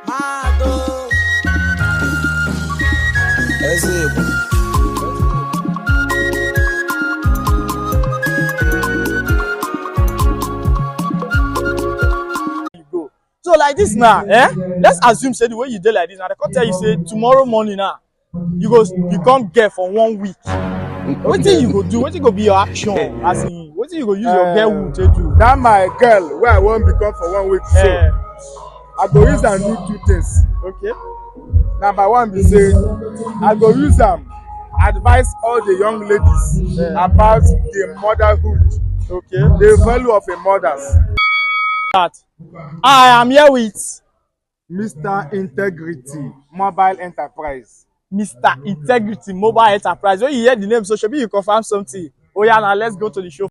Mado. You go. So like this now, let's assume say the way you do like this, now they can't tell you say tomorrow morning now you go become girl for 1 week. What thing you go do? What thing go be your action? As in, what thing you go use your girl to do? That my girl where I won't become for 1 week. So I go use and do 2 things. Okay. Number one be say I go use them advise all the young ladies about the motherhood. Okay. The value of a mother's. I am here with Mr. Integrity Mobile Enterprise. Mr. Integrity Mobile Enterprise. When you hear the name, so should be you confirm something. Oh yeah, now let's go to the show.